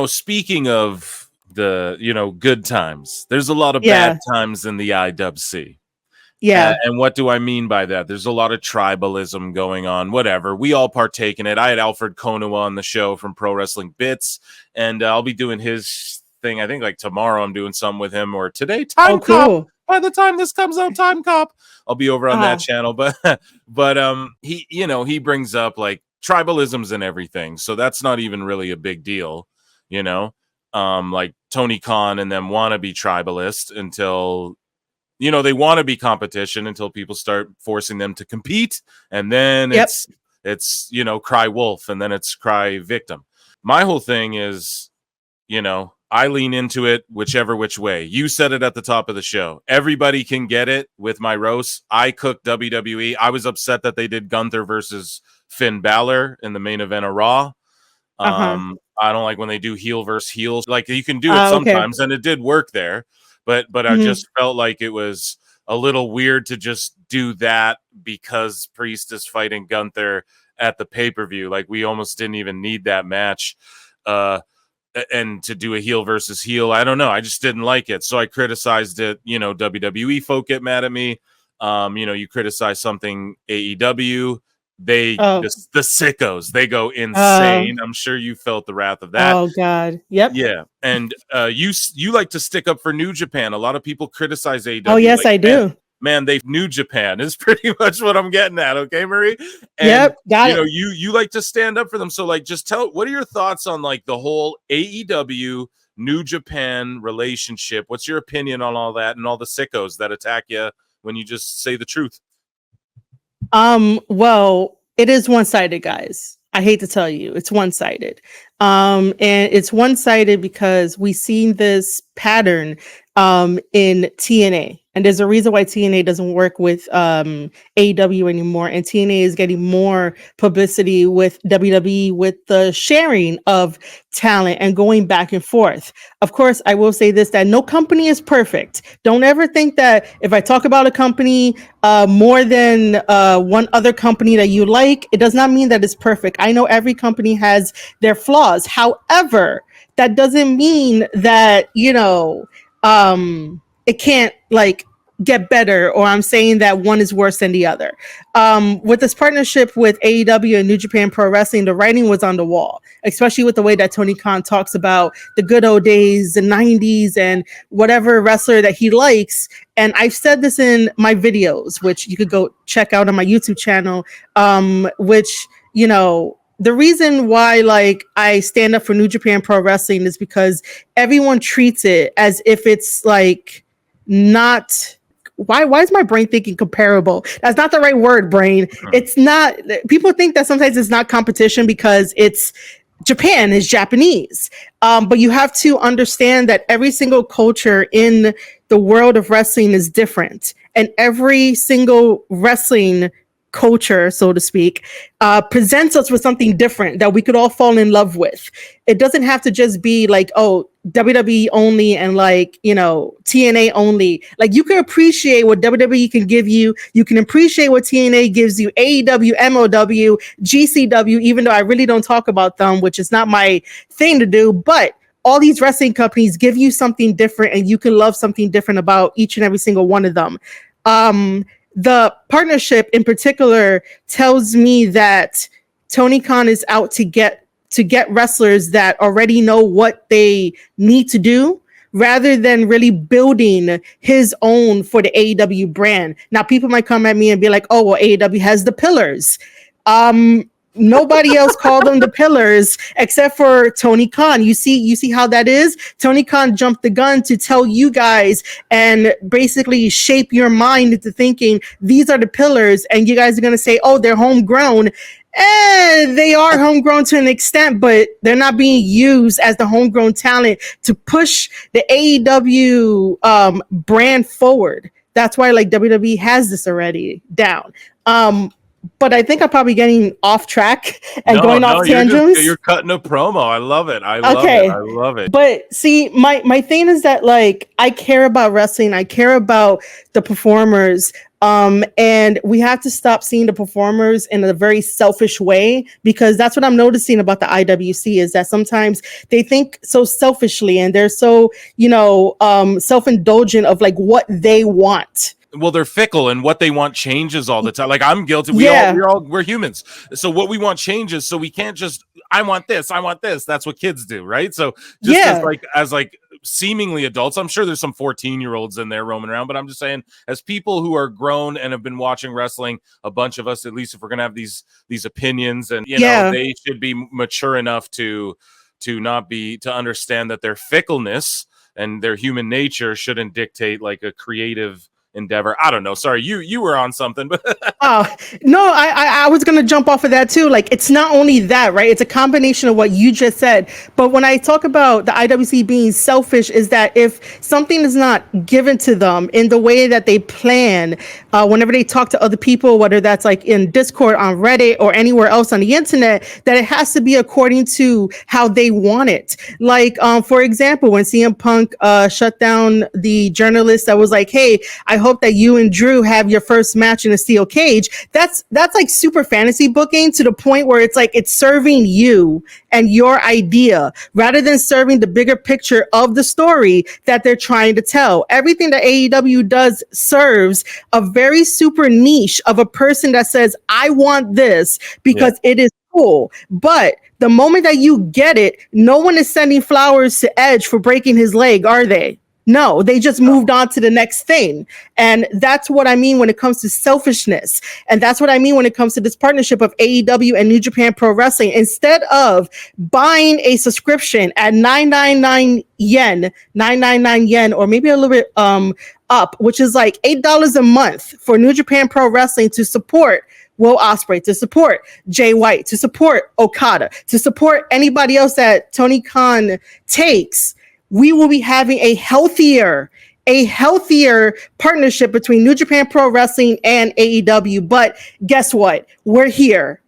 speaking of the, good times, there's a lot of bad times in the IWC. Yeah. And what do I mean by that? There's a lot of tribalism going on, whatever. We all partake in it. I had Alfred Konuwa on the show from Pro Wrestling Bits, and I'll be doing his thing. I think like tomorrow I'm doing something with him, or today, Time Cop. Cool. By the time this comes out, Time Cop, I'll be over on that channel. But he brings up like tribalisms and everything. So that's not even really a big deal, like Tony Khan and them want to be tribalist until, they want to be competition until people start forcing them to compete. And then it's cry wolf, and then it's cry victim. My whole thing is, I lean into it which way. You said it at the top of the show. Everybody can get it with my roast. I cooked WWE. I was upset that they did Gunther versus Finn Balor in the main event of Raw. I don't like when they do heel versus heel. Like, you can do it sometimes, and it did work there. But I just felt like it was a little weird to just do that because Priest is fighting Gunther at the pay-per-view. Like, we almost didn't even need that match. And to do a heel versus heel, I don't know. I just didn't like it. So I criticized it. WWE folk get mad at me. You criticize something AEW. The sickos, they go insane. I'm sure you felt the wrath of that. Oh God. Yep. Yeah. And you like to stick up for New Japan. A lot of people criticize AEW. Oh yes, I do. Man, New Japan is pretty much what I'm getting at. Okay, Marie. And, yep. Got it. You like to stand up for them. So like, just what are your thoughts on like the whole AEW New Japan relationship? What's your opinion on all that and all the sickos that attack you when you just say the truth? Well, it is one-sided, guys. I hate to tell you, it's one-sided. And it's one-sided because we've seen this pattern in TNA. And there's a reason why TNA doesn't work with AEW anymore. And TNA is getting more publicity with WWE with the sharing of talent and going back and forth. Of course, I will say this, that no company is perfect. Don't ever think that if I talk about a company more than one other company that you like, it does not mean that it's perfect. I know every company has their flaws. However, that doesn't mean that, it can't like get better, or I'm saying that one is worse than the other. With this partnership with AEW and New Japan Pro Wrestling, the writing was on the wall, especially with the way that Tony Khan talks about the good old days, the 90s, and whatever wrestler that he likes. And I've said this in my videos, which you could go check out on my YouTube channel, which, the reason why like I stand up for New Japan Pro Wrestling is because everyone treats it as if it's like not. Why is my brain thinking comparable? That's not the right word, brain. It's not. People think that sometimes it's not competition because it's Japan is Japanese. But you have to understand that every single culture in the world of wrestling is different, and every single wrestling culture, so to speak, presents us with something different that we could all fall in love with. It doesn't have to just be like, oh, WWE only and like, TNA only. Like, you can appreciate what WWE can give you. You can appreciate what TNA gives you, AEW, MOW, GCW, even though I really don't talk about them, which is not my thing to do. But all these wrestling companies give you something different, and you can love something different about each and every single one of them. The partnership in particular tells me that Tony Khan is out to get wrestlers that already know what they need to do, rather than really building his own for the AEW brand. Now, people might come at me and be like, oh, well, AEW has the pillars. Nobody else called them the pillars except for Tony Khan. You see how that is? Tony Khan jumped the gun to tell you guys and basically shape your mind into thinking these are the pillars, and you guys are going to say, oh, they're homegrown. And they are homegrown to an extent, but they're not being used as the homegrown talent to push the AEW brand forward. That's why like WWE has this already down. But I think I'm probably getting off track and going off tangents. You're cutting a promo. I love it. I love it. But see, my thing is that like I care about wrestling. I care about the performers. And we have to stop seeing the performers in a very selfish way, because that's what I'm noticing about the IWC, is that sometimes they think so selfishly and they're so, self-indulgent of like what they want. Well, they're fickle, and what they want changes all the time. Like, I'm guilty. We're humans. So what we want changes. So we can't just, I want this. That's what kids do, right? So just as seemingly adults, I'm sure there's some 14-year-olds in there roaming around, but I'm just saying, as people who are grown and have been watching wrestling, a bunch of us, at least, if we're gonna have these opinions, and they should be mature enough to understand that their fickleness and their human nature shouldn't dictate like a creative endeavor. I don't know. Sorry, you were on something, but no, I was gonna jump off of that too. Like, it's not only that, right? It's a combination of what you just said. But when I talk about the IWC being selfish, is that if something is not given to them in the way that they plan, whenever they talk to other people, whether that's like in Discord, on Reddit, or anywhere else on the internet, that it has to be according to how they want it. Like, for example, when CM Punk shut down the journalist that was like, "Hey, I hope that you and Drew have your first match in a steel cage." That's like super fantasy booking, to the point where it's like it's serving you and your idea rather than serving the bigger picture of the story that they're trying to tell. Everything that AEW does serves a very super niche of a person that says, "I want this because it is cool." But the moment that you get it, no one is sending flowers to Edge for breaking his leg, are they? No, they just moved on to the next thing. And that's what I mean when it comes to selfishness. And that's what I mean when it comes to this partnership of AEW and New Japan Pro Wrestling. Instead of buying a subscription at 999 yen, or maybe a little bit up, which is like $8 a month for New Japan Pro Wrestling to support Will Ospreay, to support Jay White, to support Okada, to support anybody else that Tony Khan takes, we will be having a healthier partnership between New Japan Pro Wrestling and AEW. But guess what? We're here.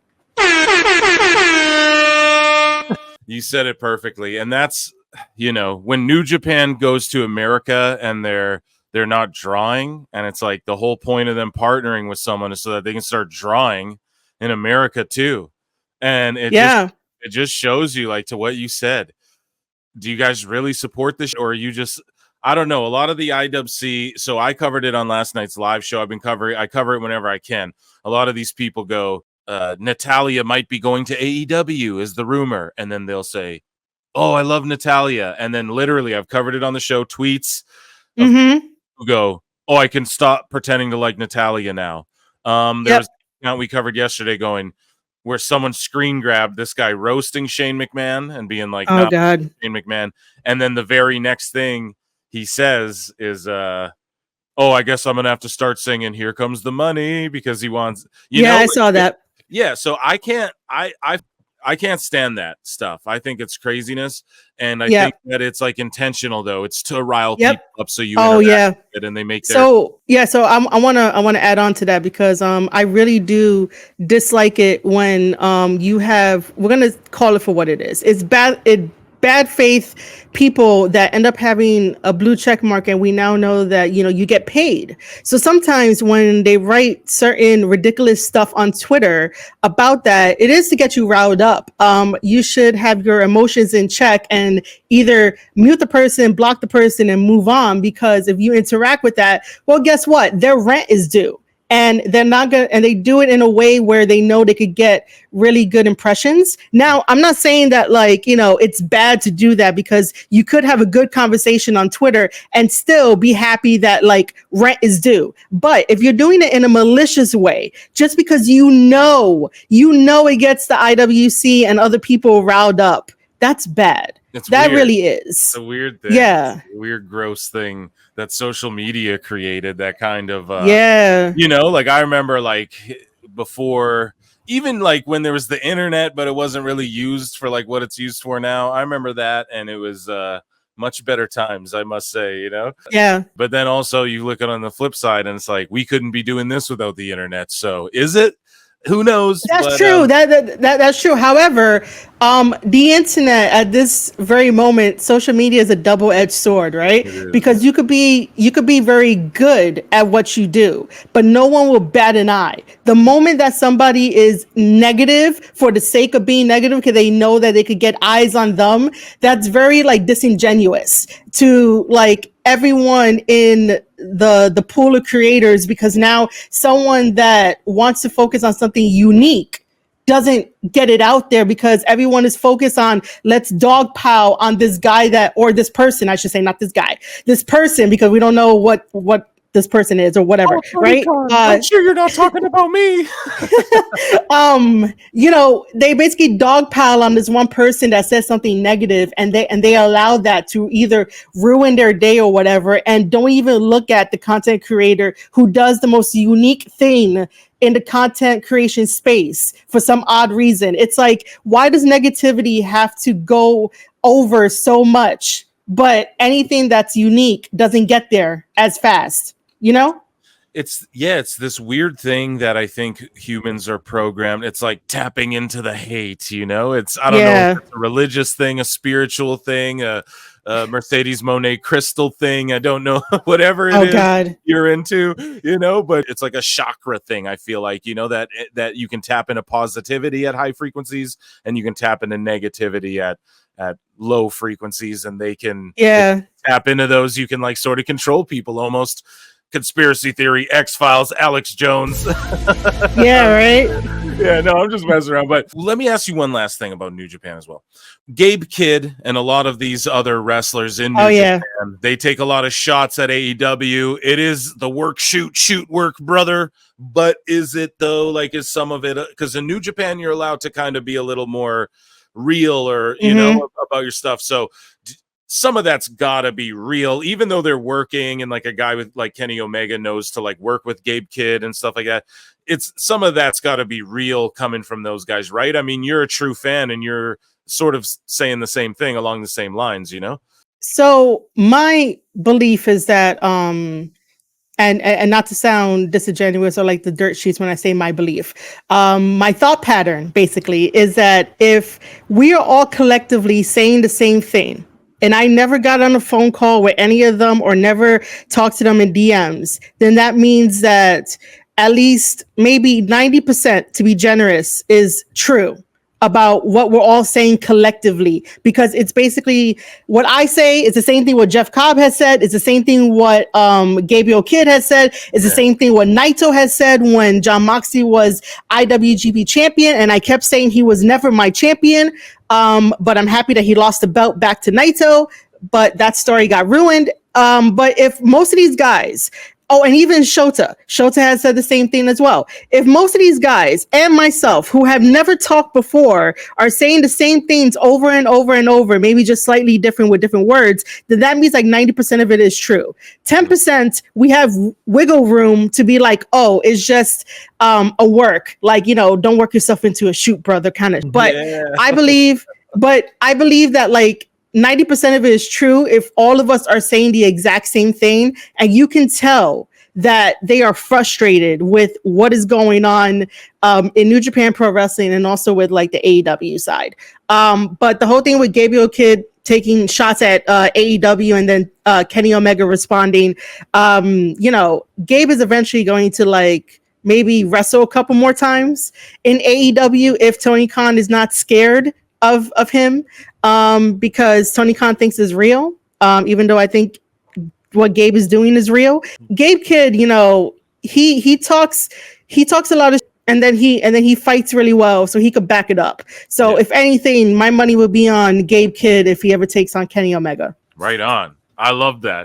You said it perfectly. And that's, when New Japan goes to America and they're not drawing, and it's like the whole point of them partnering with someone is so that they can start drawing in America too. And it just shows you, like, to what you said. Do you guys really support this, or are you just, I don't know, a lot of the IWC, so I covered it on last night's live show. I cover it whenever I can. A lot of these people go, Natalia might be going to AEW is the rumor. And then they'll say, "Oh, I love Natalia." And then literally, I've covered it on the show, tweets who go, "Oh, I can stop pretending to like Natalia now." There was an account we covered yesterday going, where someone screen grabbed this guy roasting Shane McMahon and being like, "Oh God, Shane McMahon," and then the very next thing he says is, "Oh, I guess I'm gonna have to start singing 'Here Comes the Money,' because he wants." I saw that. Yeah, so I can't stand that stuff. I think it's craziness, and I think that it's like intentional, though. It's to rile people up, so you interact with it, and they make their. So I wanna add on to that, because I really do dislike it when we're gonna call it for what it is. It's bad faith people that end up having a blue check mark, and we now know that you get paid. So sometimes when they write certain ridiculous stuff on Twitter about that, it is to get you riled up. You should have your emotions in check and either mute the person, block the person, and move on, because if you interact with that, well, guess what? Their rent is due. And they're not gonna, and they do it in a way where they know they could get really good impressions. Now, I'm not saying that it's bad to do that, because you could have a good conversation on Twitter and still be happy that rent is due. But if you're doing it in a malicious way, just because it gets the IWC and other people riled up, that's bad. That really is. It's a weird thing. Yeah. It's a weird, gross thing that social media created, that kind of, I remember before, even when there was the internet, but it wasn't really used for what it's used for now. I remember that. And it was much better times, I must say, Yeah. But then also you look at it on the flip side and it's like, we couldn't be doing this without the internet. So is it? Who knows? That's true. That's true. However, the internet at this very moment, social media is a double-edged sword, right? Because you could be very good at what you do, but no one will bat an eye. The moment that somebody is negative for the sake of being negative because they know that they could get eyes on them, that's very like disingenuous to like everyone in the pool of creators, because now someone that wants to focus on something unique doesn't get it out there because everyone is focused on let's dogpile on this guy or this person, I should say, not this guy, this person, because we don't know what this person is or whatever, right? I'm sure you're not talking about me. They basically dogpile on this one person that says something negative, and they allow that to either ruin their day or whatever, and don't even look at the content creator who does the most unique thing in the content creation space for some odd reason. It's like, why does negativity have to go over so much, but anything that's unique doesn't get there as fast? It's this weird thing that I think humans are programmed. It's like tapping into the hate, it's, I don't know if it's a religious thing, a spiritual thing, a Mercedes Monet crystal thing. I don't know, whatever it is you're into, but it's like a chakra thing. I feel like, that you can tap into positivity at high frequencies and you can tap into negativity at low frequencies, and they can tap into those. You can like sort of control people almost. Conspiracy theory, X-Files, Alex Jones. Yeah, right? Yeah, no, I'm just messing around. But let me ask you one last thing about New Japan as well. Gabe Kidd and a lot of these other wrestlers in New Japan, they take a lot of shots at AEW. It is the work, shoot, work, brother. But is it, though, like, is some of it, because in New Japan, you're allowed to kind of be a little more real or, about your stuff. So some of that's gotta be real, even though they're working, and like a guy with like Kenny Omega knows to like work with Gabe Kidd and stuff like that. It's some of that's gotta be real coming from those guys, right? I mean, you're a true fan and you're sort of saying the same thing along the same lines, So my belief is that and not to sound disingenuous or like the dirt sheets when I say my belief, my thought pattern basically is that if we are all collectively saying the same thing, and I never got on a phone call with any of them or never talked to them in DMs, then that means that at least maybe 90%, to be generous, is true about what we're all saying collectively, because it's basically what I say is the same thing what Jeff Cobb has said. It's the same thing what Gabriel Kidd has said. It's the same thing what Naito has said when Jon Moxley was IWGP champion, and I kept saying he was never my champion. But I'm happy that he lost the belt back to Naito, but that story got ruined. But if most of these guys, and even Shota has said the same thing as well. If most of these guys and myself who have never talked before are saying the same things over and over and over, maybe just slightly different with different words, then that means like 90% of it is true. 10%, we have wiggle room to be like, oh, it's just a work, like, don't work yourself into a shoot, brother, kind of. But I believe that like 90% of it is true if all of us are saying the exact same thing, and you can tell that they are frustrated with what is going on in New Japan Pro Wrestling and also with like the AEW side. But the whole thing with Gabriel Kidd taking shots at AEW and then Kenny Omega responding, Gabe is eventually going to like maybe wrestle a couple more times in AEW if Tony Khan is not scared of him. Because Tony Khan thinks is real, even though I think what Gabe is doing is real. Gabe Kidd, he talks a lot of, and then he fights really well, so he could back it up. So if anything, my money would be on Gabe Kidd if he ever takes on Kenny Omega. Right on. I love that.